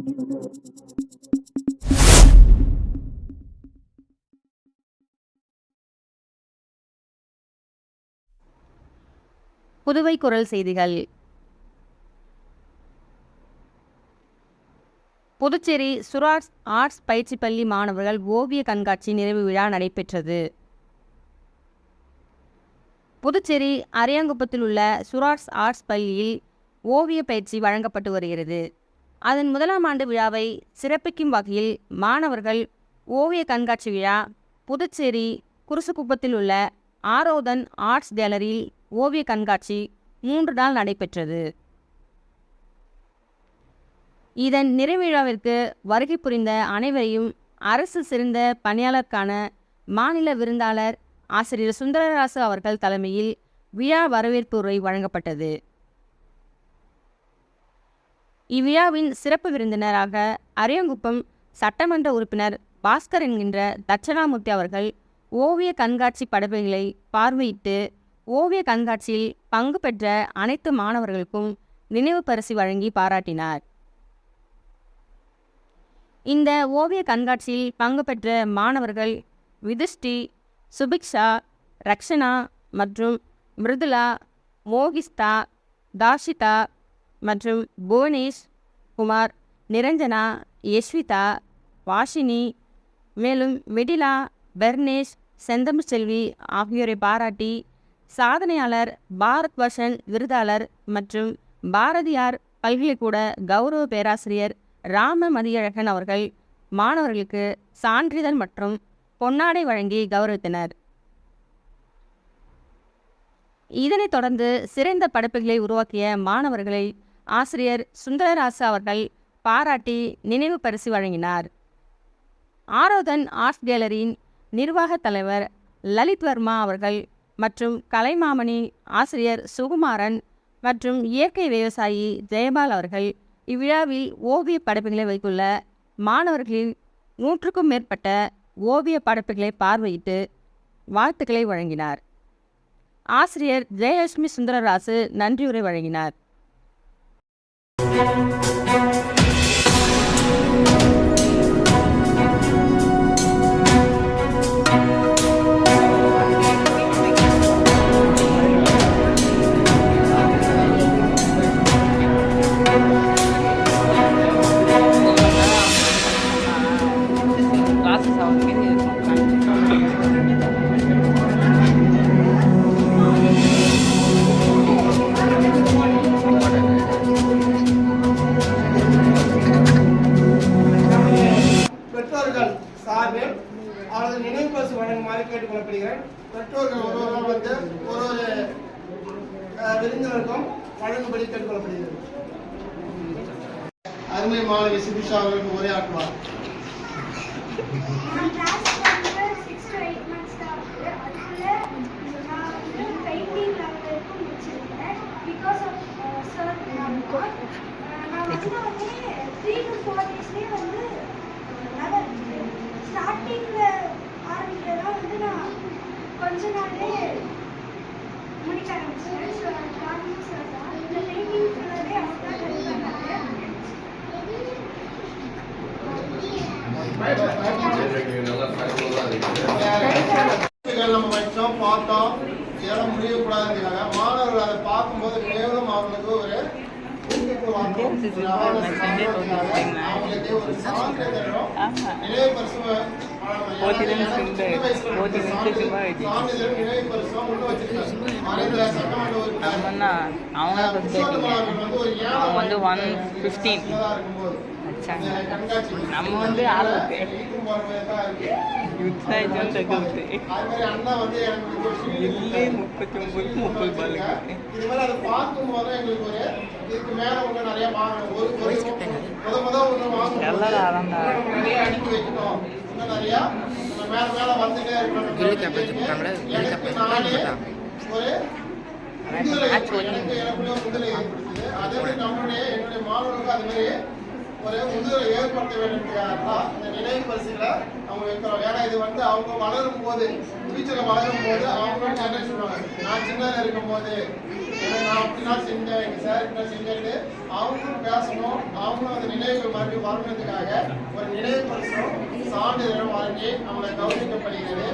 புதுவை குரல் செய்திகள். புதுச்சேரி சுராட்ஸ் ஆர்ட்ஸ் பயிற்சி பள்ளி மாணவர்கள் ஓவிய கண்காட்சி நிறைவு விழா நடைபெற்றது. புதுச்சேரி அரியாங்குப்பத்தில் உள்ள சுராட்ஸ் ஆர்ட்ஸ் பள்ளியில் ஓவிய பயிற்சி வழங்கப்பட்டு வருகிறது. அதன் 1ஆம் ஆண்டு விழாவை சிறப்பிக்கும் வகையில் மாணவர்கள் ஓவிய கண்காட்சி விழா புதுச்சேரி குருசுக்குப்பத்தில் உள்ள ஆரோதன் ஆர்ட்ஸ் கேலரியில் ஓவிய கண்காட்சி 3 நாள் நடைபெற்றது. இதன் நிறைவு விழாவிற்கு வருகை புரிந்த அனைவரையும் அரசு சிறந்த பணியாளருக்கான மாநில விருந்தாளர் ஆசிரியர் சுந்தரராசு அவர்கள் தலைமையில் விழா வரவேற்பு உரை வழங்கப்பட்டது. இவ்விழாவின் சிறப்பு விருந்தினராக அரியாங்குப்பம் சட்டமன்ற உறுப்பினர் பாஸ்கர் என்கின்ற தட்சணாமூர்த்தி அவர்கள் ஓவிய கண்காட்சி படைப்புகளை பார்வையிட்டு ஓவிய கண்காட்சியில் பங்கு பெற்ற அனைத்து மாணவர்களுக்கும் நினைவு பரிசு வழங்கி பாராட்டினார். இந்த ஓவிய கண்காட்சியில் பங்கு பெற்ற மாணவர்கள் விதுஷ்டி, சுபிக்ஷா, ரக்ஷனா மற்றும் மிருதுளா, மோகிஸ்தா, தாஷிதா மற்றும் புவனேஷ் குமார், நிரஞ்சனா, யஷ்விதா, வாஷினி, மேலும் மிடிலா, பெர்னேஷ், செந்தமிழ்ச்செல்வி ஆகியோரை பாராட்டி சாதனையாளர் பாரத் பஷன் விருதாளர் மற்றும் பாரதியார் பல்கலைக்கூட கௌரவ பேராசிரியர் ராம மதியழகன் அவர்கள் மாணவர்களுக்கு சான்றிதழ் மற்றும் பொன்னாடை வழங்கி கௌரவித்தனர். இதனைத் தொடர்ந்து சிறந்த படைப்புகளை உருவாக்கிய மாணவர்களை ஆசிரியர் சுந்தரராசு அவர்கள் பாராட்டி நினைவு பரிசு வழங்கினார். ஆரோதன் ஆர்ட்ஸ் கேலரியின் நிர்வாக தலைவர் லலித் வர்மா அவர்கள் மற்றும் கலைமாமணி ஆசிரியர் சுகுமாரன் மற்றும் இயற்கை விவசாயி ஜெயபால் அவர்கள் இவ்விழாவில் ஓவிய படைப்புகளை வைத்துள்ள மாணவர்களின் 100க்கும் மேற்பட்ட ஓவிய படைப்புகளை பார்வையிட்டு வாழ்த்துக்களை வழங்கினார். ஆசிரியர் ஜெயலட்சுமி சுந்தரராசு நன்றியுரை வழங்கினார். பெற்றோர்கள் சார்பில் அவரது நினைவு பரிசு வழங்குமாறு கேட்டுக்கொள்ளப்படுகிறேன். பெற்றோர்கள் ஒருவரும் வந்து ஒரு விருந்தினருக்கும் வழங்கும்படி கேட்டுக்கொள்ளப்படுகிறது. அருமை மாணவி சுபிஷா அவர்களுக்கு உரையாற்றுவார். ஸ்டார்டிங்ல ஆரம்பிக்கிறதா வந்து நான் கொஞ்ச நாளே முடிக்க ஆரம்பிச்சேன். ஸோ இந்த பெயிண்டிங் ஃபுல்லாகவே அவங்க தான் ஹெல்ப் பண்ணாங்க. நம்ம வச்சோம் பார்த்தோம் இதெல்லாம் முடியக்கூடாதுங்கிறாங்க. மாணவர்கள் அதை பார்க்கும்போது மேலும் அவங்களுக்கு ஒரு நம்ம வந்து ஒரு முன்னுரை ஏற்படுத்த வேண்டும். இந்த நினைவு பரிசுகளை அவங்க வைக்கிறோம். ஏன்னா இது வந்து அவங்க வளரும் போது ஃபியூச்சரில் வளரும் போது அவங்களும் என்ன சொல்லுவாங்க, நான் சின்னதாக இருக்கும் போது நான் அப்படின்னா செஞ்சேன், எங்கள் சார் இப்படின்னா செஞ்சேன்னு அவங்களும் பேசணும். அவங்களும் அந்த நினைவுகள் மறுபடியும் வரணுன்றதுக்காக ஒரு நினைவு பரிசும் சான்றிதழும் வழங்கி அவங்களை கௌரவிக்கப்படுகிறது.